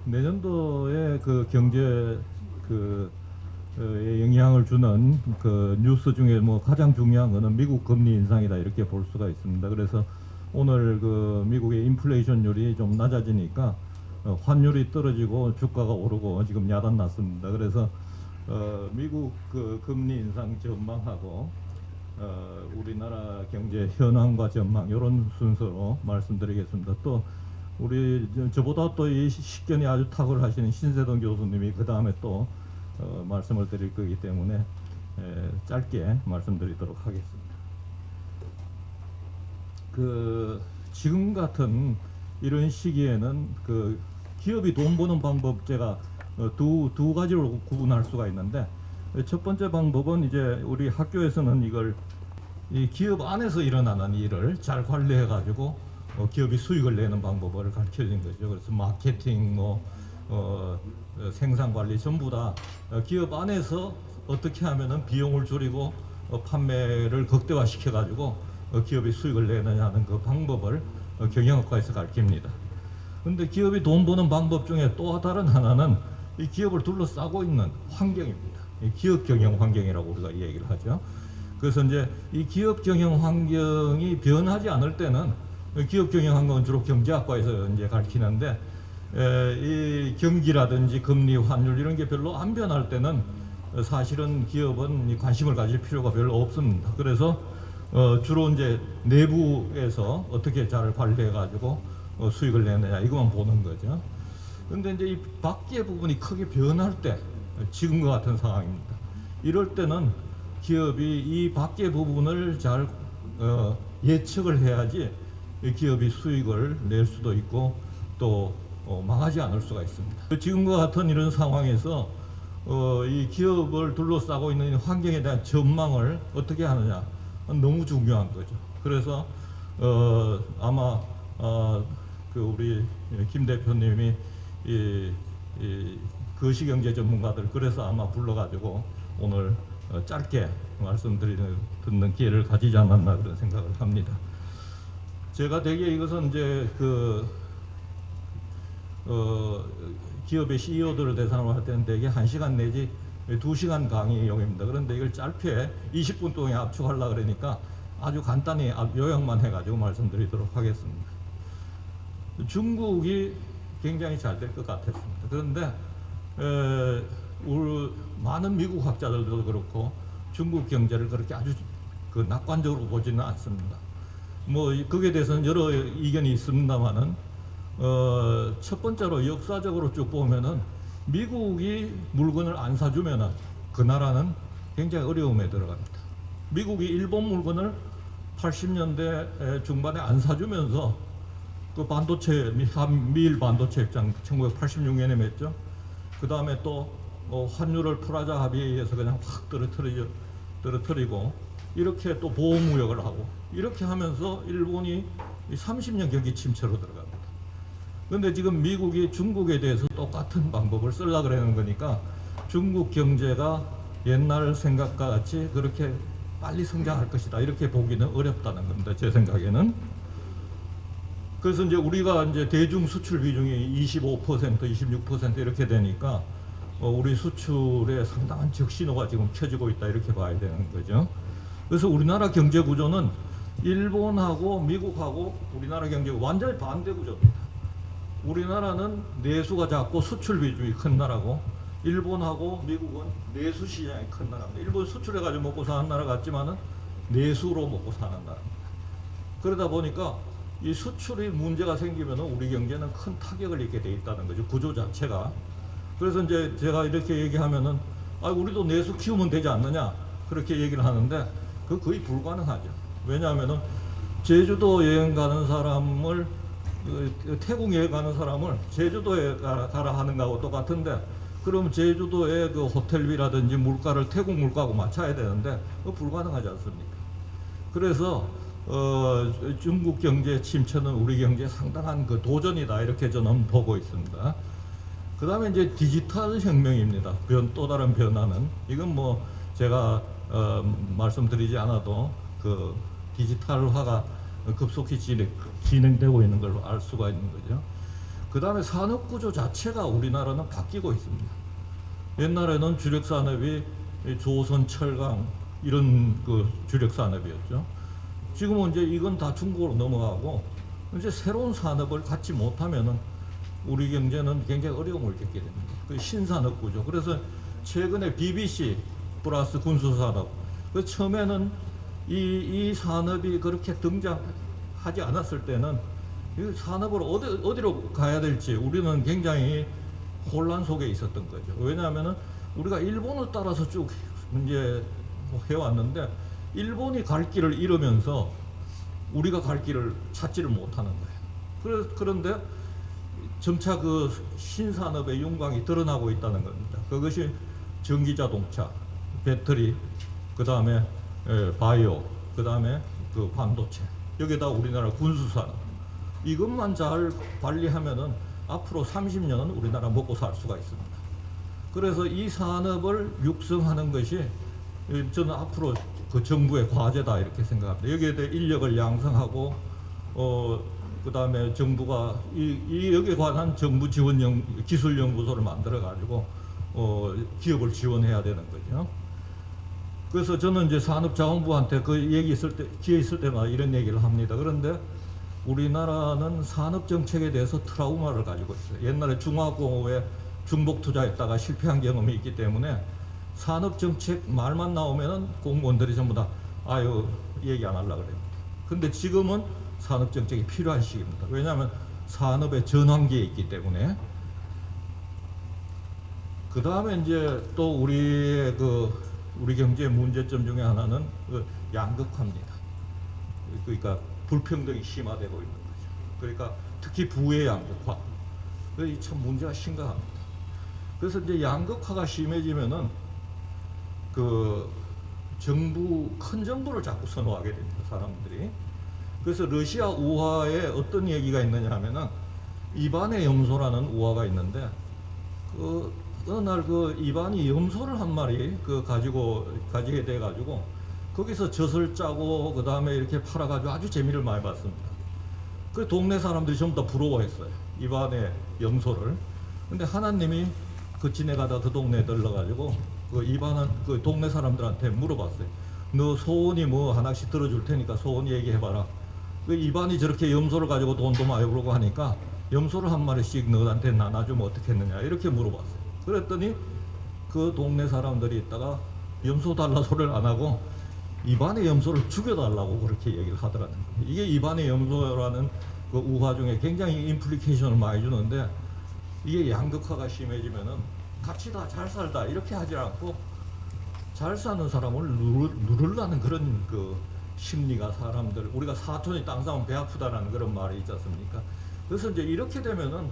내년도에 그 경제 영향을 주는 그 뉴스 중에 뭐 가장 중요한 거는 미국 금리 인상이다 이렇게 볼 수가 있습니다. 그래서 오늘 그 미국의 인플레이션율이 좀 낮아지니까 환율이 떨어지고 주가가 오르고 지금 야단 났습니다. 그래서 미국 그 금리 인상 전망하고 우리나라 경제 현황과 전망 이런 순서로 말씀드리겠습니다. 또 우리 저보다 또 이 식견이 아주 탁월하시는 신세동 교수님이 그 다음에 또 말씀을 드릴 거기 때문에 짧게 말씀드리도록 하겠습니다. 그 지금 같은 이런 시기에는 그 기업이 돈 버는 방법 제가 두 가지로 구분할 수가 있는데, 첫 번째 방법은 이제 우리 학교에서는 이걸 이 기업 안에서 일어나는 일을 잘 관리해 가지고 기업이 수익을 내는 방법을 가르쳐 준 거죠. 그래서 마케팅 생산 관리 전부 다 기업 안에서 어떻게 하면은 비용을 줄이고 판매를 극대화시켜 가지고 기업이 수익을 내느냐는 그 방법을 경영학과에서 가르칩니다. 근데 기업이 돈 버는 방법 중에 또 다른 하나는 이 기업을 둘러싸고 있는 환경입니다. 이 기업 경영 환경이라고 우리가 얘기를 하죠. 그래서 이제 이 기업 경영 환경이 변하지 않을 때는 기업 경영 환경은 주로 경제학과에서 이제 가르치는데, 이 경기라든지 금리, 환율 이런 게 별로 안 변할 때는 사실은 기업은 관심을 가질 필요가 별로 없습니다. 그래서 주로 이제 내부에서 어떻게 잘 관리해 가지고 수익을 내느냐 이것만 보는 거죠. 근데 이제 이 밖의 부분이 크게 변할 때, 지금과 같은 상황입니다. 이럴 때는 기업이 이 밖의 부분을 잘 예측을 해야지 기업이 수익을 낼 수도 있고 또 망하지 않을 수가 있습니다. 지금과 같은 이런 상황에서 이 기업을 둘러싸고 있는 환경에 대한 전망을 어떻게 하느냐 너무 중요한 거죠. 그래서 아마 그 우리 김 대표님이 이 거시경제 전문가들 그래서 아마 불러가지고 오늘 짧게 듣는 기회를 가지지 않았나 그런 생각을 합니다. 제가 대개 이것은 이제 기업의 CEO들을 대상으로 할 때는 대개 1시간 내지 2시간 강의용입니다. 그런데 이걸 짧게 20분 동안 압축하려고 그러니까 아주 간단히 요약만 해가지고 말씀드리도록 하겠습니다. 중국이 굉장히 잘 될 것 같았습니다. 그런데 우리 많은 미국 학자들도 그렇고 중국 경제를 그렇게 아주 낙관적으로 보지는 않습니다. 뭐 거기에 대해서는 여러 의견이 있습니다만은 첫 번째로 역사적으로 쭉 보면은 미국이 물건을 안 사주면은 그 나라는 굉장히 어려움에 들어갑니다. 미국이 일본 물건을 80년대 중반에 안 사주면서 그 반도체 미일 반도체 협정 1986년에 맺죠. 그 다음에 또 환율을 프라자 합의에 의해서 그냥 확 떨어뜨리고 이렇게 또 보호무역을 하고 이렇게 하면서 일본이 30년 경기 침체로 들어갑니다. 그런데 지금 미국이 중국에 대해서 똑같은 방법을 쓰려고 그러는 거니까 중국 경제가 옛날 생각과 같이 그렇게 빨리 성장할 것이다 이렇게 보기는 어렵다는 겁니다. 제 생각에는. 그래서 이제 우리가 이제 대중 수출 비중이 25%, 26% 이렇게 되니까 우리 수출에 상당한 적신호가 지금 켜지고 있다 이렇게 봐야 되는 거죠. 그래서 우리나라 경제 구조는 일본하고 미국하고 우리나라 경제가 완전히 반대 구조입니다. 우리나라는 내수가 작고 수출 비중이 큰 나라고 일본하고 미국은 내수 시장이 큰 나라입니다. 일본 수출해가지고 먹고 사는 나라 같지만은 내수로 먹고 사는 나라입니다. 그러다 보니까 이 수출이 문제가 생기면 우리 경제는 큰 타격을 입게 돼 있다는 거죠. 구조 자체가. 그래서 이제 제가 이렇게 얘기하면은 우리도 내수 키우면 되지 않느냐 그렇게 얘기를 하는데 그 거의 불가능하죠. 왜냐하면은 제주도 여행 가는 사람을 태국 여행 가는 사람을 제주도에 가라 하는 거하고 똑같은데 그러면 제주도의 그 호텔비라든지 물가를 태국 물가하고 맞춰야 되는데 그거 불가능하지 않습니까? 그래서 중국 경제 침체는 우리 경제에 상당한 그 도전이다 이렇게 저는 보고 있습니다. 그 다음에 이제 디지털 혁명입니다. 또 다른 변화는 이건 뭐 제가 말씀드리지 않아도 그 디지털화가 급속히 진행되고 있는 걸 알 수가 있는 거죠. 그 다음에 산업 구조 자체가 우리나라는 바뀌고 있습니다. 옛날에는 주력 산업이 조선, 철강 이런 그 주력 산업이었죠. 지금은 이제 이건 다 중국으로 넘어가고 이제 새로운 산업을 갖지 못하면은 우리 경제는 굉장히 어려움을 겪게 됩니다. 그 신산업 구조. 그래서 최근에 BBC 플러스 군수산업. 그 처음에는 이 산업이 그렇게 등장하지 않았을 때는 이 산업을 어디로 가야 될지 우리는 굉장히 혼란 속에 있었던 거죠. 왜냐하면은 우리가 일본을 따라서 쭉 이제 해왔는데 일본이 갈 길을 잃으면서 우리가 갈 길을 찾지를 못하는 거예요. 그런데 점차 그 신산업의 영광이 드러나고 있다는 겁니다. 그것이 전기자동차, 배터리, 그 다음에 바이오, 그 다음에 그 반도체, 여기다 우리나라 군수산업, 이것만 잘 관리하면은 앞으로 30년은 우리나라 먹고 살 수가 있습니다. 그래서 이 산업을 육성하는 것이 저는 앞으로 그 정부의 과제다 이렇게 생각합니다. 여기에 대해 인력을 양성하고 그 다음에 정부가 여기에 관한 정부 지원 기술 연구소를 만들어 가지고 기업을 지원해야 되는 거죠. 그래서 저는 이제 산업자원부한테 그 얘기 있을 때 기회 있을 때마다 이런 얘기를 합니다. 그런데 우리나라는 산업 정책에 대해서 트라우마를 가지고 있어요. 옛날에 중화공업에 중복 투자했다가 실패한 경험이 있기 때문에 산업 정책 말만 나오면은 공무원들이 전부 다 아유 얘기 안 하려고 그래요. 근데 지금은 산업 정책이 필요한 시기입니다. 왜냐하면 산업의 전환기에 있기 때문에. 그 다음에 이제 또 우리 경제의 문제점 중에 하나는 그 양극화입니다. 그러니까 불평등이 심화되고 있는 거죠. 그러니까 특히 부의 양극화. 이 참 문제가 심각합니다. 그래서 이제 양극화가 심해지면은 그 큰 정부를 자꾸 선호하게 됩니다, 사람들이. 그래서 러시아 우화에 어떤 얘기가 있느냐 하면은 이반의 염소라는 우화가 있는데 어느 날 그 이반이 염소를 한 마리 가지게 돼 가지고 거기서 젖을 짜고 그 다음에 이렇게 팔아가지고 아주 재미를 많이 봤습니다. 그 동네 사람들이 전부 다 부러워했어요, 이반의 염소를. 근데 하나님이 지내가다 그 동네에 들러가지고 그 이반은 그 동네 사람들한테 물어봤어요. 너 소원이 뭐 하나씩 들어줄 테니까 소원 얘기해봐라. 그 이반이 저렇게 염소를 가지고 돈도 많이 벌고 하니까 염소를 한 마리씩 너한테 나눠주면 어떻겠느냐 이렇게 물어봤어요. 그랬더니 그 동네 사람들이 있다가 염소 달라 소리를 안 하고 이반의 염소를 죽여달라고 그렇게 얘기를 하더라는 거예요. 이게 이반의 염소라는 그 우화 중에 굉장히 인플리케이션을 많이 주는데, 이게 양극화가 심해지면은 같이 다 잘 살다 이렇게 하지 않고 잘 사는 사람을 누르려는 그런 그 심리가 사람들, 우리가 사촌이 땅 사면 배 아프다라는 그런 말이 있지 않습니까? 그래서 이제 이렇게 되면은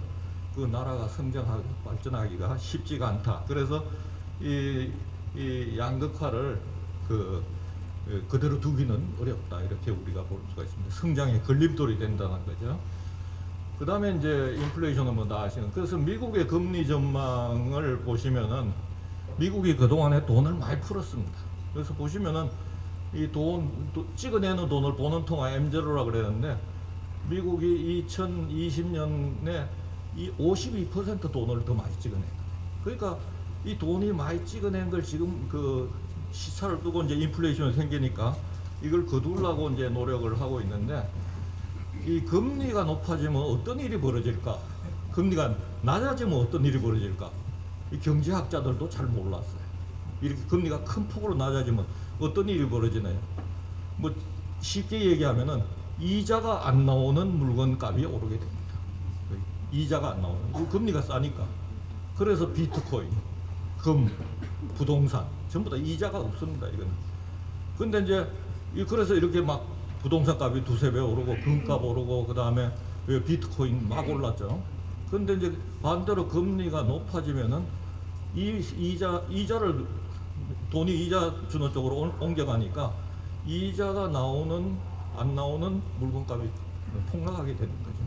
그 나라가 성장하고 발전하기가 쉽지가 않다. 그래서 이 양극화를 그대로 두기는 어렵다, 이렇게 우리가 볼 수가 있습니다. 성장의 걸림돌이 된다는 거죠. 그 다음에 이제 인플레이션은 뭐 다 아시는. 그래서 미국의 금리 전망을 보시면은 미국이 그동안에 돈을 많이 풀었습니다. 그래서 보시면은 이 찍어내는 돈을 보는 통화 M0라 그랬는데, 미국이 2020년에 이 52% 돈을 더 많이 찍어낸다. 그러니까 이 돈이 많이 찍어낸 걸 지금 그 시차를 두고 이제 인플레이션이 생기니까 이걸 거두려고 이제 노력을 하고 있는데, 이 금리가 높아지면 어떤 일이 벌어질까? 금리가 낮아지면 어떤 일이 벌어질까? 이 경제학자들도 잘 몰랐어요. 이렇게 금리가 큰 폭으로 낮아지면 어떤 일이 벌어지나요? 뭐 쉽게 얘기하면은 이자가 안 나오는 물건 값이 오르게 됩니다. 이자가 안 나오는, 금리가 싸니까. 그래서 비트코인, 금, 부동산 전부 다 이자가 없습니다, 이거는. 근데 이제 그래서 이렇게 막 부동산 값이 두세 배 오르고 금값 오르고 그 다음에 비트코인 막 올랐죠. 근데 이제 반대로 금리가 높아지면은 이자를 돈이 이자 주는 쪽으로 옮겨가니까 이자가 안 나오는 물건값이 폭락하게 되는 거죠.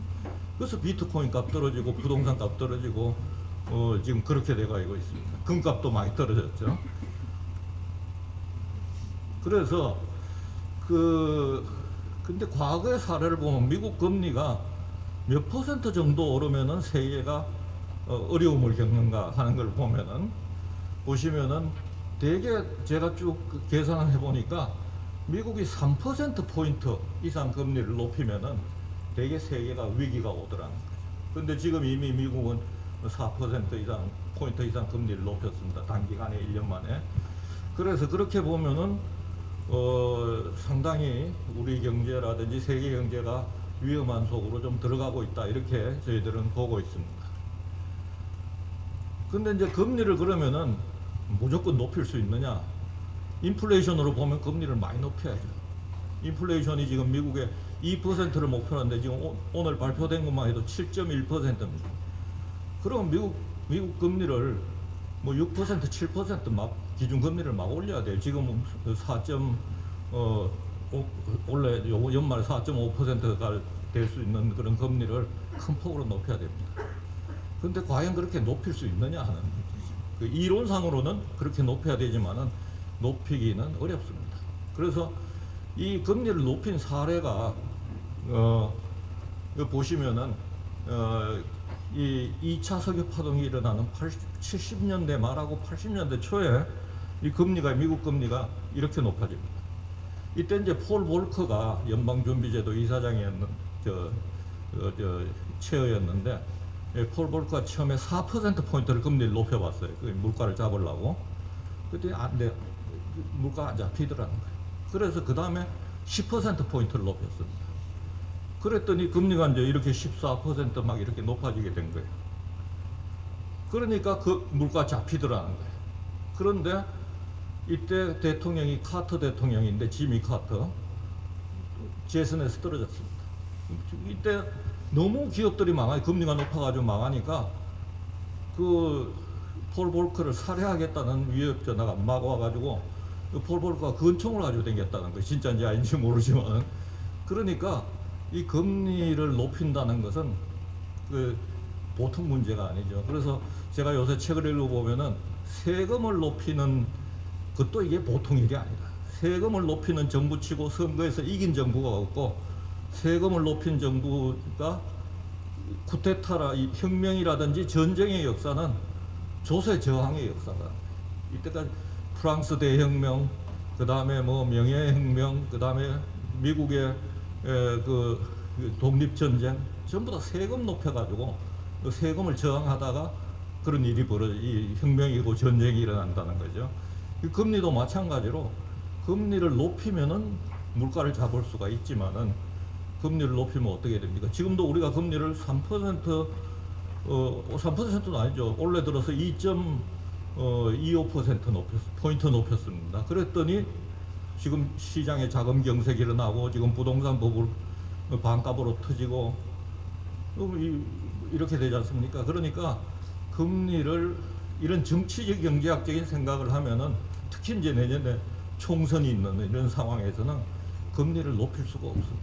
그래서 비트코인 값 떨어지고 부동산 값 떨어지고 지금 그렇게 돼가고 있습니다. 금값도 많이 떨어졌죠. 그래서 근데 과거의 사례를 보면 미국 금리가 몇 퍼센트 정도 오르면은 세계가 어려움을 겪는가 하는 걸 보시면은 대개 제가 쭉 계산을 해보니까 미국이 3% 포인트 이상 금리를 높이면은 대개 세계가 위기가 오더라는 거죠. 근데 지금 이미 미국은 4% 이상 포인트 이상 금리를 높였습니다. 단기간에 1년 만에. 그래서 그렇게 보면은 상당히 우리 경제라든지 세계 경제가 위험한 속으로 좀 들어가고 있다, 이렇게 저희들은 보고 있습니다. 근데 이제 금리를 그러면은 무조건 높일 수 있느냐? 인플레이션으로 보면 금리를 많이 높여야죠. 인플레이션이 지금 미국에 2%를 목표하는데 지금 오늘 발표된 것만 해도 7.1%입니다. 그럼 미국 금리를 뭐 6%, 7% 기준금리를 막 올려야 돼요. 지금 4. 원래 요 연말 4.5%가 될 수 있는 그런 금리를 큰 폭으로 높여야 됩니다. 근데 과연 그렇게 높일 수 있느냐 하는 그 이론상으로는 그렇게 높여야 되지만은 높이기는 어렵습니다. 그래서 이 금리를 높인 사례가 이거 보시면은 이 2차 석유 파동이 일어나는 70년대 말하고 80년대 초에 이 금리가, 미국 금리가 이렇게 높아집니다. 이때 이제 폴 볼커가 연방준비제도 이사장이었는 체어였는데, 폴 볼커가 처음에 4% 포인트를 금리를 높여봤어요. 그 물가를 잡으려고. 그때 안 돼, 물가 안 잡히더라는 거예요. 그래서 그 다음에 10% 포인트를 높였습니다. 그랬더니 금리가 이제 이렇게 14% 막 이렇게 높아지게 된 거예요. 그러니까 그 물가 잡히더라는 거예요. 그런데 이때 대통령이 카터 대통령인데, 지미 카터, 재선에서 떨어졌습니다. 이때 너무 기업들이 금리가 높아가지고 망하니까 그 폴 볼커를 살해하겠다는 위협 전화가 막 와가지고 폴 볼커가 권총을 가지고 다녔다는 거예요. 진짜인지 아닌지 모르지만. 그러니까 이 금리를 높인다는 것은 그 보통 문제가 아니죠. 그래서 제가 요새 책을 읽어보면은 세금을 높이는 것도 이게 보통 일이 아니다. 세금을 높이는 정부치고 선거에서 이긴 정부가 없고, 세금을 높인 정부가 쿠데타라, 혁명이라든지 전쟁의 역사는 조세 저항의 역사다. 이때까지 프랑스 대혁명, 그 다음에 뭐 명예혁명, 그 다음에 미국의 그 독립전쟁, 전부 다 세금 높여가지고 세금을 저항하다가 그런 일이 이 혁명이고 전쟁이 일어난다는 거죠. 이 금리도 마찬가지로 금리를 높이면은 물가를 잡을 수가 있지만은 금리를 높이면 어떻게 됩니까? 지금도 우리가 금리를 3%는 아니죠. 올해 들어서 2.25% 포인트 높였습니다. 그랬더니 지금 시장에 자금 경색이 일어나고, 지금 부동산 버블 반값으로 터지고 이렇게 되지 않습니까? 그러니까 금리를, 이런 정치적 경제학적인 생각을 하면은, 특히 이제 내년에 총선이 있는 이런 상황에서는 금리를 높일 수가 없습니다.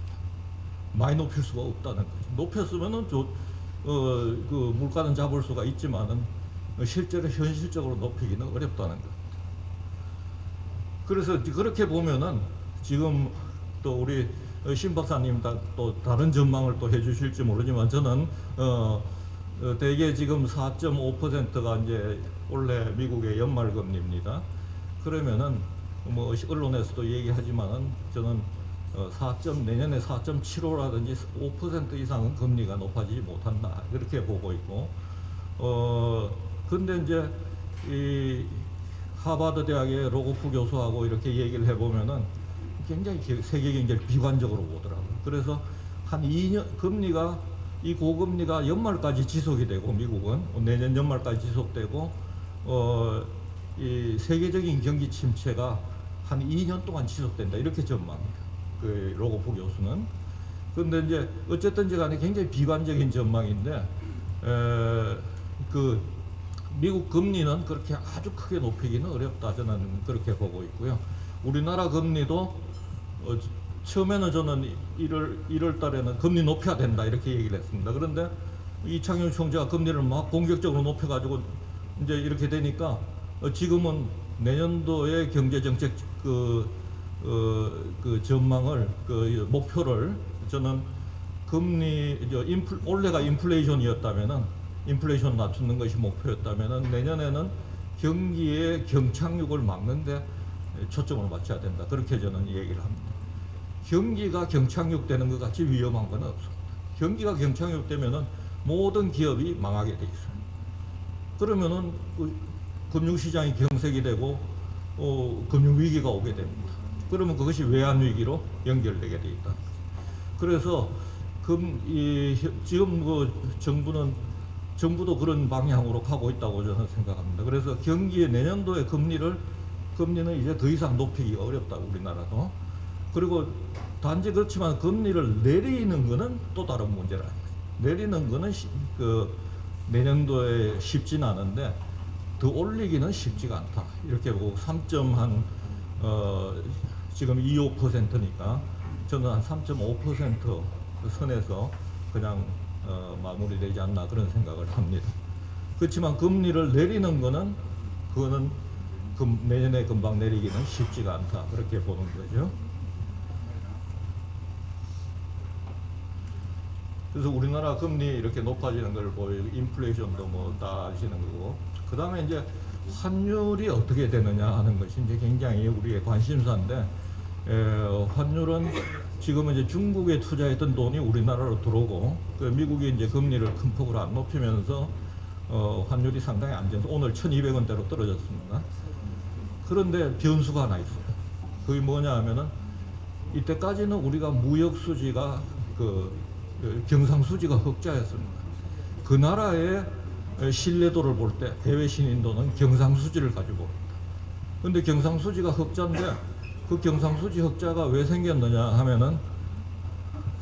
많이 높일 수가 없다는 거죠. 높였으면은 그 물가는 잡을 수가 있지만은 실제로 현실적으로 높이기는 어렵다는 겁니다. 그래서 그렇게 보면은 지금 또 우리 신 박사님 또 다른 전망을 또 해주실지 모르지만, 저는 대개 지금 4.5%가 이제 원래 미국의 연말 금리입니다. 그러면은 뭐 언론에서도 얘기하지만은 저는 내년에 4.75라든지 5% 이상은 금리가 높아지지 못한다, 이렇게 보고 있고, 근데 이제 이 하버드 대학의 로고프 교수하고 이렇게 얘기를 해보면은 굉장히 세계 경제를 비관적으로 보더라고요. 그래서 한 2년 금리가, 이 고금리가 연말까지 지속이 되고, 미국은 내년 연말까지 지속되고, 이 세계적인 경기 침체가 한 2년 동안 지속된다, 이렇게 전망해요. 그 로고프 교수는. 그런데 이제 어쨌든지 간에 굉장히 비관적인 전망인데, 그 미국 금리는 그렇게 아주 크게 높이기는 어렵다, 저는 그렇게 보고 있고요. 우리나라 금리도 처음에는 저는 1월 달에는 금리 높여야 된다, 이렇게 얘기를 했습니다. 그런데 이창용 총재가 금리를 막 공격적으로 높여가지고 이제 이렇게 되니까 지금은 내년도의 경제정책 그 전망을, 그 목표를 저는 금리 올해가 인플레이션이었다면은 인플레이션 낮추는 것이 목표였다면은 내년에는 경기의 경착륙을 막는데 초점을 맞춰야 된다. 그렇게 저는 얘기를 합니다. 경기가 경착륙되는 것 같이 위험한 건 없습니다. 경기가 경착륙되면은 모든 기업이 망하게 돼 있어요. 그러면은 금융시장이 경색이 되고 금융위기가 오게 됩니다. 그러면 그것이 외환위기로 연결되게 돼 있다. 그래서 지금 정부도 그런 방향으로 가고 있다고 저는 생각합니다. 그래서 내년도에 금리는 이제 더 이상 높이기 어렵다, 우리나라도. 그리고 단지 그렇지만 금리를 내리는 것은 또 다른 문제라. 내리는 것은 내년도에 쉽진 않은데 더 올리기는 쉽지가 않다. 이렇게 보고 지금 2.5%니까 저는 한 3.5% 선에서 그냥 마무리되지 않나 그런 생각을 합니다. 그렇지만 금리를 내리는 거는 그거는 내년에 금방 내리기는 쉽지가 않다. 그렇게 보는 거죠. 그래서 우리나라 금리 이렇게 높아지는 걸 보이고 인플레이션도 뭐 다 아시는 거고, 그 다음에 이제 환율이 어떻게 되느냐 하는 것이 이제 굉장히 우리의 관심사인데, 환율은 지금 이제 중국에 투자했던 돈이 우리나라로 들어오고, 미국이 이제 금리를 큰 폭으로 안 높이면서 환율이 상당히 안정해서 오늘 1,200원대로 떨어졌습니다. 그런데 변수가 하나 있어요. 그게 뭐냐 하면은 이때까지는 우리가 무역 수지가 경상수지가 흑자였습니다. 그 나라의 신뢰도를 볼 때 해외 신인도는 경상수지를 가지고 옵니다. 그런데 경상수지가 흑자인데 그 경상수지 흑자가 왜 생겼느냐 하면은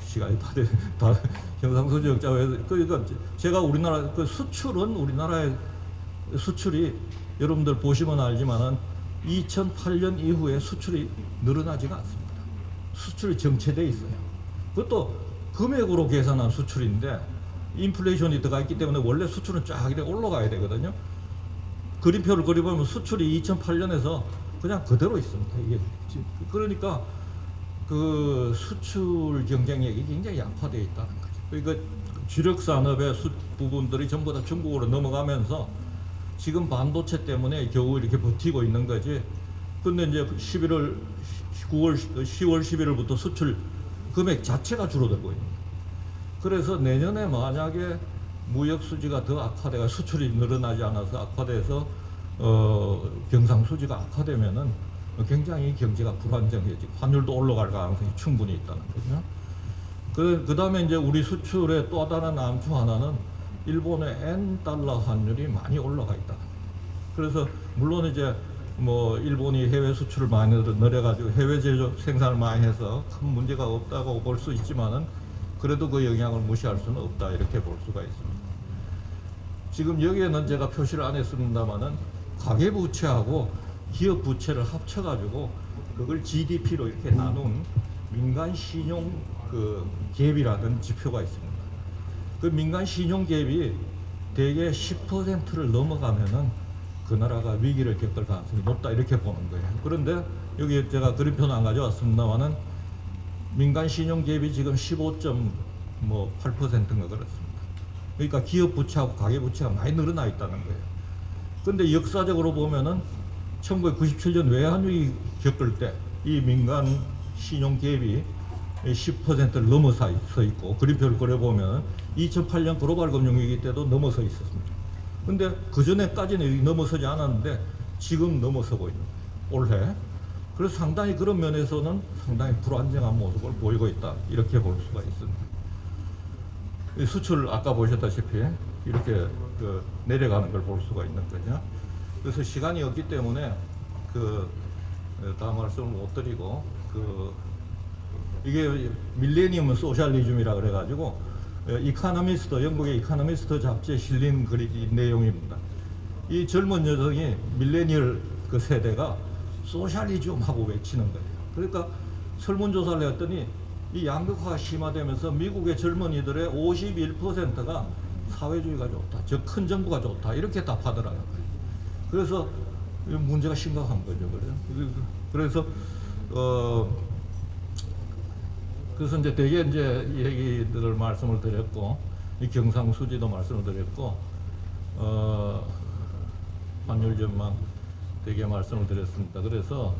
시간이 다 경상수지 흑자 그러니까 제가 우리나라 우리나라의 수출이 여러분들 보시면 알지만은 2008년 이후에 수출이 늘어나지가 않습니다. 수출이 정체돼 있어요. 그것도 금액으로 계산한 수출인데 인플레이션이 들어가 있기 때문에 원래 수출은 쫙 이렇게 올라가야 되거든요. 그림표를 그려보면 수출이 2008년에서 그냥 그대로 있습니다. 이게 그러니까 그 수출 경쟁력이 굉장히 약화되어 있다는 거죠. 그러니까 주력 산업의 부분들이 전부 다 중국으로 넘어가면서 지금 반도체 때문에 겨우 이렇게 버티고 있는 거지. 근데 이제 10월, 11월부터 수출 금액 자체가 줄어들고 있는 거예요. 그래서 내년에 만약에 무역 수지가 더 악화돼가 수출이 늘어나지 않아서 악화돼서 경상수지가 악화되면은 굉장히 경제가 불안정해지고 환율도 올라갈 가능성이 충분히 있다는 거죠. 그 다음에 이제 우리 수출의 또 다른 암투 하나는 일본의 엔 달러 환율이 많이 올라가 있다. 그래서 물론 이제 뭐 일본이 해외 수출을 많이 늘려가지고 해외 제조 생산을 많이 해서 큰 문제가 없다고 볼 수 있지만은 그래도 그 영향을 무시할 수는 없다, 이렇게 볼 수가 있습니다. 지금 여기에는 제가 표시를 안 했습니다만은 가계부채하고 기업부채를 합쳐가지고 그걸 GDP로 이렇게 나눈 민간 신용 갭이라는 지표가 있습니다. 그 민간 신용 갭이 대개 10%를 넘어가면은 그 나라가 위기를 겪을 가능성이 높다, 이렇게 보는 거예요. 그런데 여기 제가 그림표는 안 가져왔습니다만은 민간 신용 갭이 지금 15.8%인가 그렇습니다. 그러니까 기업 부채하고 가계 부채가 많이 늘어나 있다는 거예요. 그런데 역사적으로 보면은 1997년 외환위기 겪을 때 이 민간 신용 갭이 10%를 넘어서 있고, 그림표를 그려보면 2008년 글로벌 금융위기 때도 넘어서 있었습니다. 근데 그 전에까지는 넘어서지 않았는데 지금 넘어서고 있는 거예요, 올해. 그래서 상당히 그런 면에서는 상당히 불안정한 모습을 보이고 있다, 이렇게 볼 수가 있습니다. 수출 아까 보셨다시피 이렇게 내려가는 걸 볼 수가 있는 거죠. 그래서 시간이 없기 때문에 다 말씀을 못 드리고 이게 밀레니엄 소셜리즘이라 그래가지고 영국의 이카노미스트 잡지에 실린 내용입니다. 이 젊은 여성이 밀레니얼 세대가 소셜리즘 하고 외치는 거예요. 그러니까 설문조사를 했더니 이 양극화가 심화되면서 미국의 젊은이들의 51%가 사회주의가 좋다, 즉 큰 정부가 좋다, 이렇게 답하더라고요. 그래서 문제가 심각한 거죠. 그래서 그래서 이제 대개 이제 이 얘기들을 말씀을 드렸고, 이 경상수지도 말씀을 드렸고, 환율 전망 대개 말씀을 드렸습니다. 그래서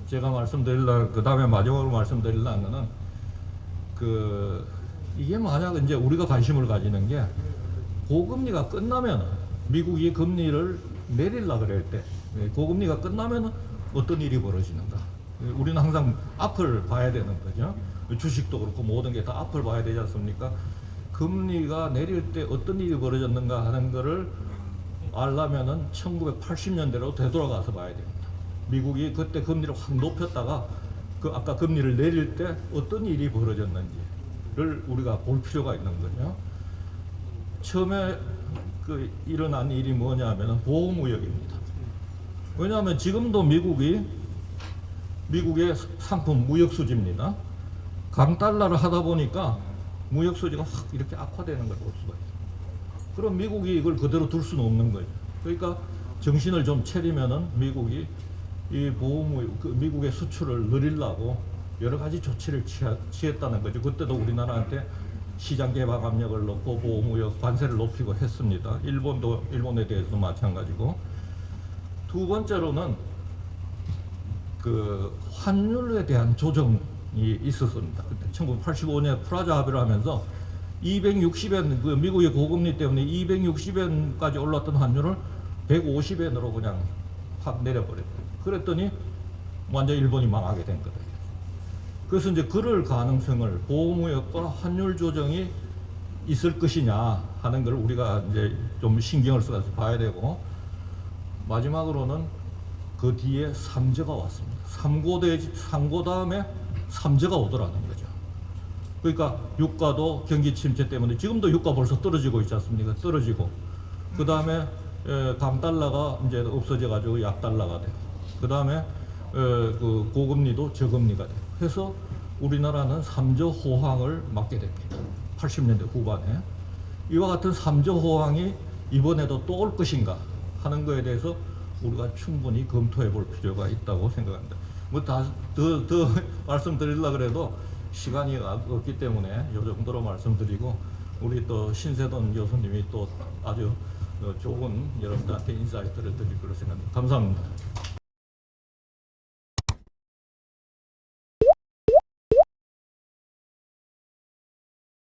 제가 그 다음에 마지막으로 말씀드리려는 거는 이게 만약 이제 우리가 관심을 가지는 게 고금리가 끝나면 미국이 금리를 내리려 그럴 때 고금리가 끝나면 어떤 일이 벌어지는가. 우리는 항상 앞을 봐야 되는 거죠. 주식도 그렇고 모든 게 다 앞을 봐야 되지 않습니까? 금리가 내릴 때 어떤 일이 벌어졌는가 하는 거를 알려면은 1980년대로 되돌아가서 봐야 됩니다. 미국이 그때 금리를 확 높였다가 아까 금리를 내릴 때 어떤 일이 벌어졌는지를 우리가 볼 필요가 있는 거죠. 처음에 일어난 일이 뭐냐면은 보호무역입니다. 왜냐하면 지금도 미국의 상품 무역수지입니다. 강달러를 하다 보니까 무역수지가 확 이렇게 악화되는 걸 볼 수가 있어요. 그럼 미국이 이걸 그대로 둘 수는 없는 거죠. 그러니까 정신을 좀 차리면은 미국이 이 미국의 수출을 늘리려고 여러 가지 조치를 취했다는 거죠. 그때도 우리나라한테 시장 개방 압력을 넣고 보호무역 관세를 높이고 했습니다. 일본에 대해서도 마찬가지고. 두 번째로는 환율에 대한 조정이 있었습니다. 그때 1985년 프라자 합의를 하면서 260엔 미국의 고금리 때문에 260엔까지 올랐던 환율을 150엔으로 그냥 확 내려버렸어요. 그랬더니 완전 일본이 망하게 된 거예요. 그래서 이제 그럴 가능성을 보호무역과 환율 조정이 있을 것이냐 하는 걸 우리가 이제 좀 신경을 써서 봐야 되고, 마지막으로는 그 뒤에 삼저가 왔습니다. 삼고 다음에 삼저가 오더라는 거죠. 그러니까 유가도 경기 침체 때문에 지금도 유가 벌써 떨어지고 있지 않습니까? 떨어지고 그 다음에 강달러가 이제 없어져 가지고 약달러가 되고 그 다음에 고금리도 저금리가 되고 해서 우리나라는 3조 호황을 맞게 됩니다. 80년대 후반에 이와 같은 3조 호황이 이번에도 또 올 것인가 하는 거에 대해서 우리가 충분히 검토해 볼 필요가 있다고 생각합니다. 뭐 더 말씀드리려고 그래도 시간이 없기 때문에 이 정도로 말씀드리고, 우리 또 신세돈 교수님이 또 아주 좋은 여러분들한테 인사이트를 드릴 거로 생각합니다. 감사합니다.